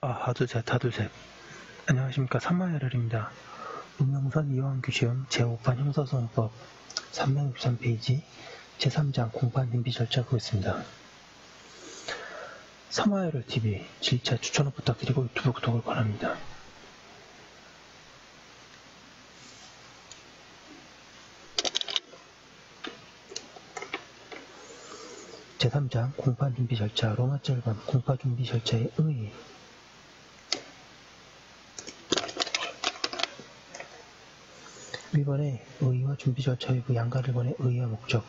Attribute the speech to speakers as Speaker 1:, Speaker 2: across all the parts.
Speaker 1: 하두셋. 안녕하십니까. 삼마열혈입니다. 문명선 이완규시험 제5판 형사소송법 363페이지 제3장 공판 준비 절차 보겠습니다. 삼마열혈TV 질차 추천을 부탁드리고 유튜브 구독을 권합니다. 제3장 공판 준비 절차 로마자 1번 공판 준비 절차의 의의. 위반의 의의와 준비 절차 외부 양가 1번의 의의와 목적.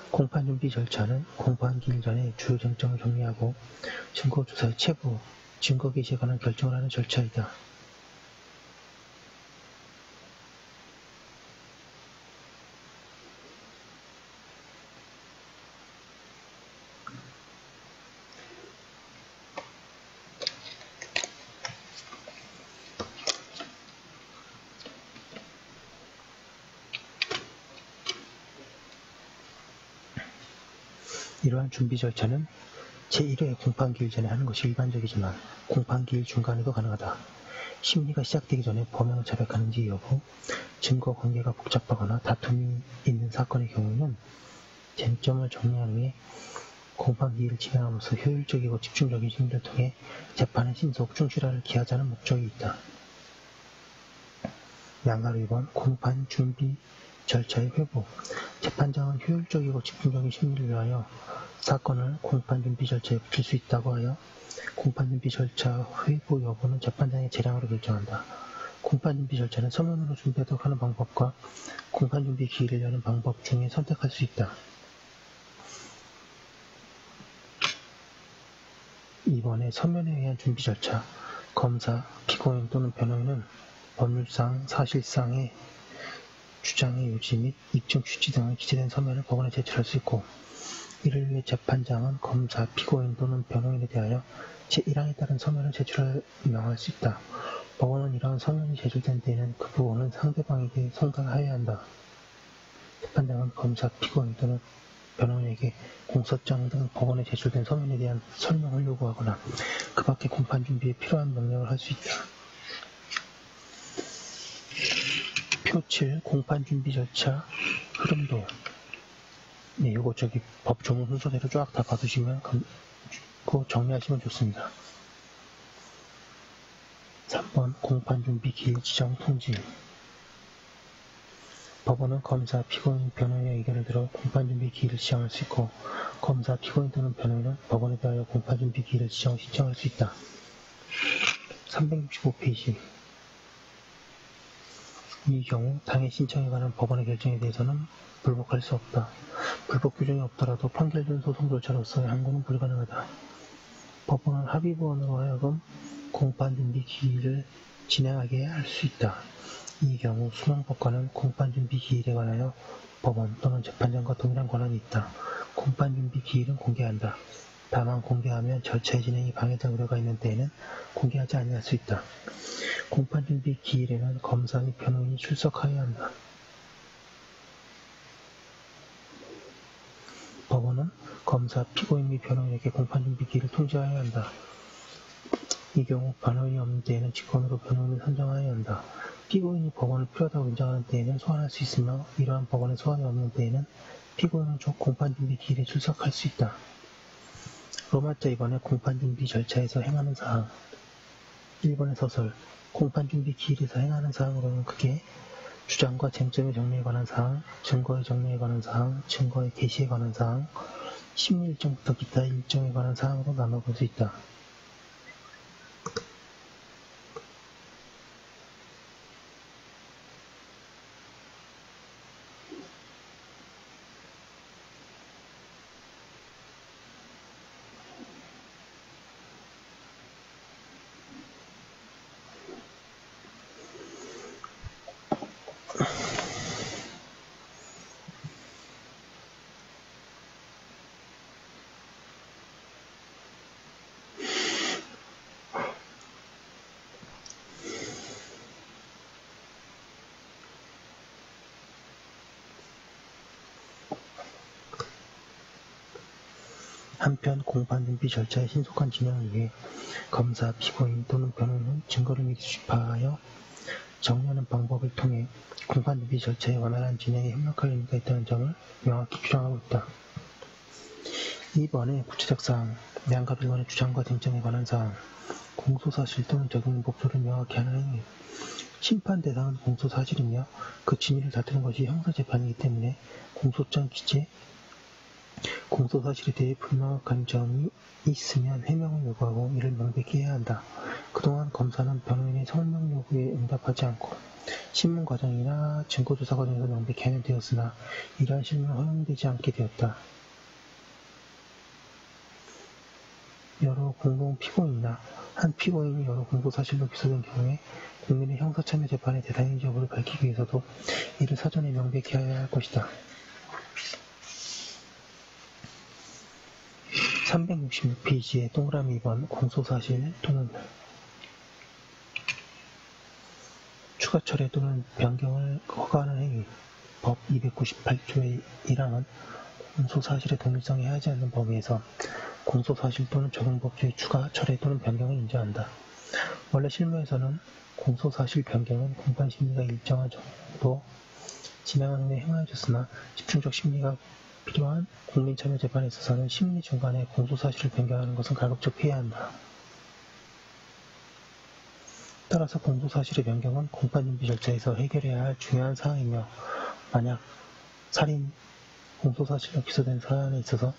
Speaker 1: 공판 준비 절차는 공판 기일 전에 주요 쟁점을 정리하고 증거 조사의 체부, 증거 개시에 관한 결정을 하는 절차이다. 이러한 준비 절차는 제1회 공판기일 전에 하는 것이 일반적이지만 공판기일 중간에도 가능하다. 심리가 시작되기 전에 범행을 자백하는지 여부, 증거 관계가 복잡하거나 다툼이 있는 사건의 경우에는 쟁점을 정리한 후에 공판기일을 진행함으로써 효율적이고 집중적인 심리를 통해 재판의 신속, 충실화를 기하자는 목적이 있다. 양가로 2번 공판 준비 절차의 회부. 재판장은 효율적이고 집중적인 심리를 위하여 사건을 공판 준비 절차에 붙일 수 있다고 하여 공판 준비 절차 회부 여부는 재판장의 재량으로 결정한다. 공판 준비 절차는 서면으로 준비하도록 하는 방법과 공판 준비 기일을 여는 방법 중에 선택할 수 있다. 2번에 서면에 의한 준비 절차. 검사, 피고인 또는 변호인은 법률상, 사실상의 주장의 요지 및 입증 취지 등을 기재된 서면을 법원에 제출할 수 있고, 이를 위해 재판장은 검사, 피고인 또는 변호인에 대하여 제1항에 따른 서면을 제출하여 명할 수 있다. 법원은 이러한 서면이 제출된 때에는 그 부분은 상대방에게 송달하여야 한다. 재판장은 검사, 피고인 또는 변호인에게 공소장 등 법원에 제출된 서면에 대한 설명을 요구하거나 그 밖에 공판 준비에 필요한 명령을 할 수 있다. 표 7. 공판 준비 절차 흐름도. 네, 요거 법 조문 순서대로 쫙 다 봐두시면 그거 정리하시면 좋습니다. 3번 공판 준비 기일 지정 통지. 법원은 검사, 피고인, 변호인의 의견을 들어 공판 준비 기일을 지정할 수 있고, 검사, 피고인 또는 변호인은 법원에 대하여 공판 준비 기일을 신청할 수 있다. 365페이지. 이 경우 당해 신청에 관한 법원의 결정에 대해서는 불복할 수 없다. 불복 규정이 없더라도 판결된 소송 절차로서의 항고는 불가능하다. 법원은 합의부원으로 하여금 공판 준비 기일을 진행하게 할 수 있다. 이 경우 수명법관은 공판 준비 기일에 관하여 법원 또는 재판장과 동일한 권한이 있다. 공판 준비 기일은 공개한다. 다만 공개하면 절차의 진행이 방해될 우려가 있는 때에는 공개하지 아니할 수 있다. 공판 준비 기일에는 검사 및 변호인이 출석하여야 한다. 법원은 검사, 피고인 및 변호인에게 공판 준비 기일을 통지하여야 한다. 이 경우 변호인이 없는 때에는 직권으로 변호인을 선정하여야 한다. 피고인이 법원을 필요하다고 인정하는 때에는 소환할 수 있으며, 이러한 법원의 소환이 없는 때에는 피고인은 공판 준비 기일에 출석할 수 있다. 로마자 2번의 공판 준비 절차에서 행하는 사항. 1번의 서술. 공판 준비 기일에서 행하는 사항으로는 크게 주장과 쟁점의 정리에 관한 사항, 증거의 정리에 관한 사항, 증거의 개시에 관한 사항, 심리 일정부터 기타 일정에 관한 사항으로 나눠볼 수 있다. 한편 공판 준비 절차의 신속한 진행을 위해 검사, 피고인 또는 변호인은 증거를 미리 수집하여 정리하는 방법을 통해 공판 준비 절차의 원활한 진행에 협력할 의미가 있다는 점을 명확히 규정하고 있다. 2번의 구체적 사항, 양가비관의 주장과 쟁점에 관한 사항, 공소사실 또는 적용 목표를 명확히 하는 행위. 심판 대상은 공소사실이며 그 진위를 다투는 것이 형사재판이기 때문에 공소장 기재, 공소사실에 대해 불명확한 점이 있으면 해명을 요구하고 이를 명백히 해야 한다. 그동안 검사는 변호인의 설명 요구에 응답하지 않고 신문 과정이나 증거조사 과정에서 명백히 하면 되었으나 이러한 실무는 허용되지 않게 되었다. 여러 공동 피고인이나 한 피고인이 여러 공소사실로 기소된 경우에 국민의 형사참여 재판의 대상인지 여부를 밝히기 위해서도 이를 사전에 명백히 해야 할 것이다. 366페이지의 동그라미 2번 공소사실 또는 추가 철회 또는 변경을 허가하는 행위. 법 298조의 1항은 공소사실의 동일성에 해하지 않는 범위에서 공소사실 또는 적용법조의 추가, 철회 또는 변경을 인정한다. 원래 실무에서는 공소사실 변경은 공판심리가 일정한 정도 진행하는 데 행하여졌으나 집중적 심리가 필요한 국민참여재판에 있어서는 심리 중간에 공소사실을 변경하는 것은 가급적 피해야 한다. 따라서 공소사실의 변경은 공판준비 절차에서 해결해야 할 중요한 사항이며 만약 살인, 공소사실로 기소된 사안에 있어서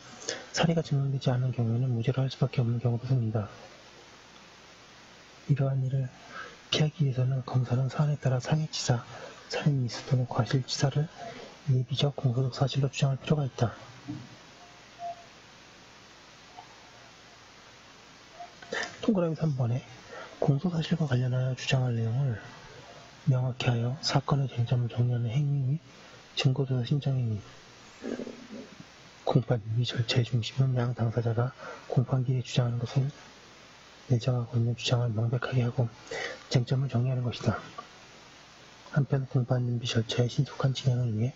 Speaker 1: 사례가 증명되지 않은 경우에는 무죄로 할 수밖에 없는 경우도 생긴다. 이러한 일을 피하기 위해서는 검사는 사안에 따라 상해치사, 살인미수 또는 과실치사를 예비적 공소적 사실로 주장할 필요가 있다. 동그라미 3번에 공소사실과 관련하여 주장할 내용을 명확히 하여 사건의 쟁점을 정리하는 행위 및 증거조사 신청 행위. 공판준비 절차의 중심은 양 당사자가 공판기에 주장하는 것을 내정하고 있는 주장을 명백하게 하고 쟁점을 정리하는 것이다. 한편 공판준비 절차의 신속한 진행을 위해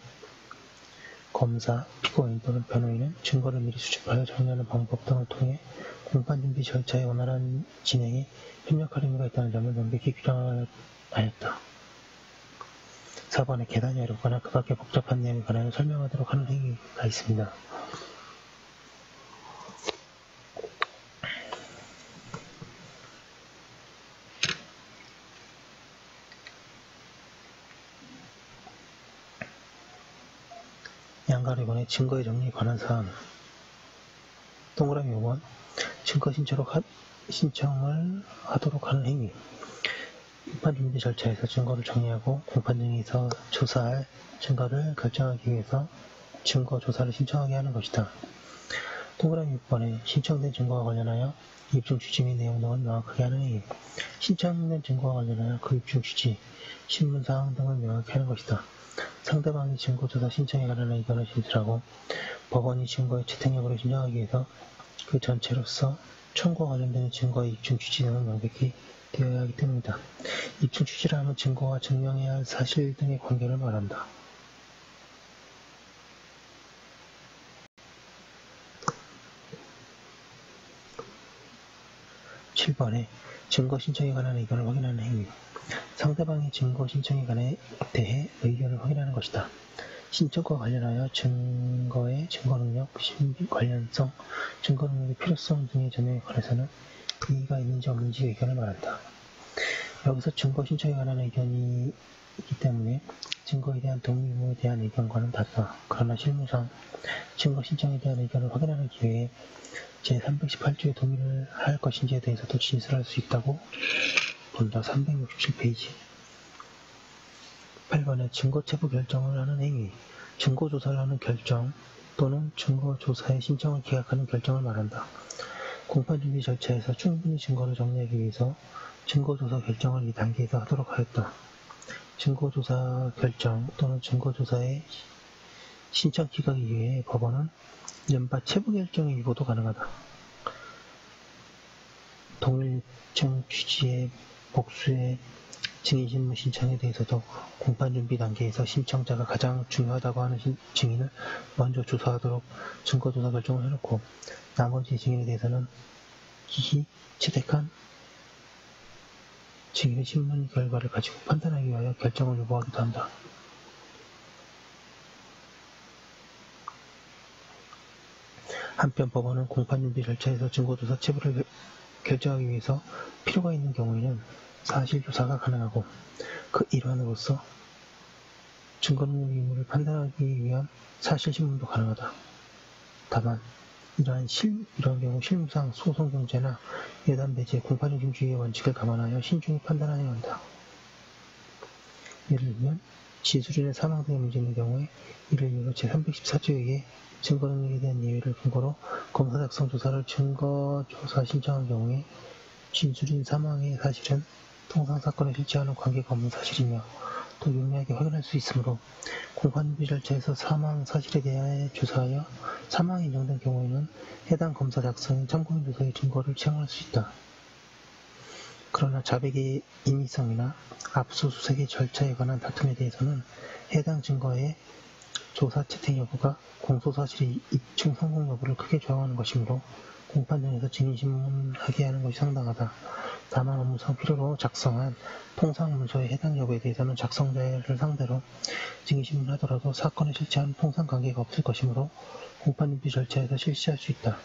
Speaker 1: 검사, 피고인 또는 변호인은 증거를 미리 수집하여 정리하는 방법 등을 통해 공판준비 절차의 원활한 진행에 협력할 의무가 있다는 점을 명백히 규정하였다. 4번에 계산이 어렵거나 그 밖에 복잡한 내용에 관하여 설명하도록 하는 행위가 있습니다. 양가리관의 증거의 정리에 관한 사항. 동그라미 5번 증거 신청을 하도록 하는 행위. 공판준비 절차에서 증거를 정리하고 공판장에서 조사할 증거를 결정하기 위해서 증거 조사를 신청하게 하는 것이다. 동그라미 6번에 신청된 증거와 관련하여 입증 취지 및 내용 등을 명확하게 하는 행위. 신청된 증거와 관련하여 그 입증 취지, 신문사항 등을 명확히 하는 것이다. 상대방이 증거조사 신청에 관한 의견을 진술하고 법원이 증거의 채택 여부를 신청하기 위해서 그 전체로서 청구와 관련되는 증거의 입증 취지 등을 명백히 되어야 하기 때문이다. 입증 취지라 하면 증거와 증명해야 할 사실 등의 관계를 말한다. (7번에) 증거 신청에 관한 의견을 확인하는 행위. 상대방의 증거 신청에 대해 의견을 확인하는 것이다. 신청과 관련하여 증거의 증거능력, 신비 관련성, 증거능력의 필요성 등의 점에 관해서는 이의가 있는지 없는지 의견을 말한다. 여기서 증거 신청에 관한 의견이기 때문에 증거에 대한 동의 의무에 대한 의견과는 다르다. 그러나 실무상 증거 신청에 대한 의견을 확인하는 기회에 제318조에 동의를 할 것인지에 대해서도 진술할 수 있다고 본다. 367페이지. 8번에 증거체부 결정을 하는 행위. 증거조사를 하는 결정 또는 증거조사의 신청을 기각하는 결정을 말한다. 공판준비 절차에서 충분히 증거를 정리하기 위해서 증거조사 결정을 이 단계에서 하도록 하였다. 증거조사 결정 또는 증거조사의 신청 기각 이외에 법원은 이른바 체부 결정의 위고도 가능하다. 동일 입증 취지의 복수의 증인신문 신청에 대해서도 공판준비 단계에서 신청자가 가장 중요하다고 하는 증인을 먼저 조사하도록 증거조사 결정을 해놓고 나머지 증인에 대해서는 기히 채택한 증인의 신문 결과를 가지고 판단하기 위하여 결정을 요구하기도 한다. 한편 법원은 공판준비 절차에서 증거조사 체부를 결정하기 위해서 필요가 있는 경우에는 사실조사가 가능하고 그 일환으로서 증거능력 의무를 판단하기 위한 사실신문도 가능하다. 다만 이러한 경우 실무상 소송 공제나 예단 배제, 공판중심주의의 원칙을 감안하여 신중히 판단하여야 한다. 예를 들면 진술인의 사망 등의 문제 있는 경우에 이를 이유로 제314조에 의해 증거능력에 대한 예외를 근거로 검사 작성 조사를 증거조사 신청한 경우에 진술인 사망의 사실은 통상 사건에 실체와는 관계가 없는 사실이며 또 용이하게 확인할 수 있으므로 공판준비 절차에서 사망 사실에 대하여 조사하여 사망이 인정된 경우에는 해당 검사 작성인 참고인 조사의 증거를 채용할 수 있다. 그러나 자백의 임의성이나 압수수색의 절차에 관한 다툼에 대해서는 해당 증거의 조사 채택 여부가 공소사실의 입증 성공 여부를 크게 좌우하는 것이므로 공판장에서 증인신문하게 하는 것이 상당하다. 다만 업무상 필요로 작성한 통상문서의 해당 여부에 대해서는 작성자를 상대로 증인신문하더라도 사건에 실체하는 통상 관계가 없을 것이므로 공판준비 절차에서 실시할 수 있다.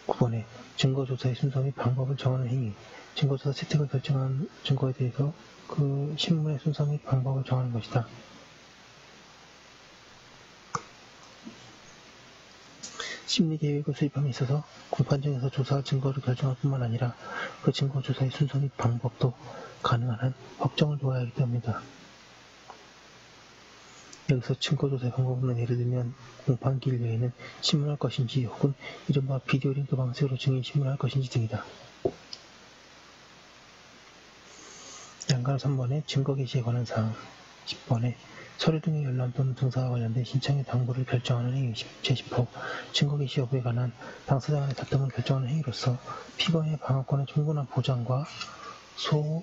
Speaker 1: 9번에 증거조사의 순서 및 방법을 정하는 행위. 증거조사 채택을 결정한 증거에 대해서 그 신문의 순서 및 방법을 정하는 것이다. 심리계획을 수립함에 있어서 공판장에서 조사 증거를 결정할 뿐만 아니라 그 증거조사의 순서 및 방법도 가능한 한 확정을 두어야 하기 때문이다. 여기서 증거조사의 방법은 예를 들면 공판기일 외에는 신문할 것인지 혹은 이른바 비디오 링크 방식으로 증인 신문할 것인지 등이다. 양가 3번에 증거 개시에 관한 사항. 10번에 서류 등의 열람 또는 등사와 관련된 신청의 당부를 결정하는 행위. 제10호 증거 개시 여부에 관한 당사자 간의 다툼을 결정하는 행위로서 피고인의 방어권의 충분한 보장과 소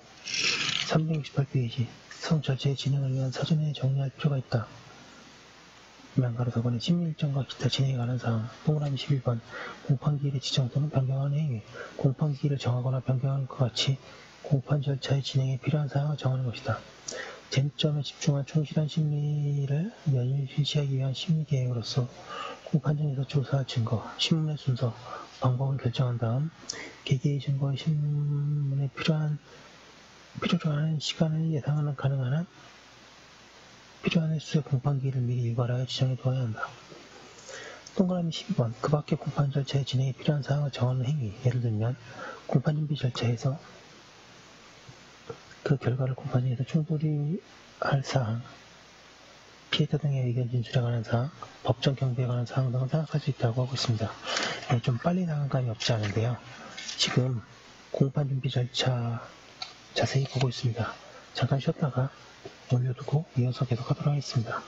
Speaker 1: 368페이지 성 절차의 진행을 위한 사전에 정리할 필요가 있다. 양가로 4번에 심리일정과 기타 진행에 관한 사항. 동그라미 11번 공판기일의 지정 또는 변경하는 행위. 공판기일을 정하거나 변경하는 것 같이 공판 절차의 진행에 필요한 사항을 정하는 것이다. 쟁점에 집중한 충실한 심리를 연일 실시하기 위한 심리계획으로서 공판장에서 조사할 증거, 신문의 순서, 방법을 결정한 다음 개개의 증거의 신문에 필요로 하는 시간을 예상하는 가능한 한 필요한 횟수의 공판기일을 미리 유발하여 지정해 두어야 한다. 동그라미 12번 그 밖의 공판 절차의 진행에 필요한 사항을 정하는 행위. 예를 들면 공판준비 절차에서 그 결과를 공판장에서 충돌이 할 사항, 피해자 등의 의견 진술에 관한 사항, 법정 경비에 관한 사항 등을 생각할 수 있다고 하고 있습니다. 네, 좀 빨리 나간 감이 없지 않은데요. 지금 공판준비 절차 자세히 보고 있습니다. 잠깐 쉬었다가 올려두고 이어서 계속하도록 하겠습니다.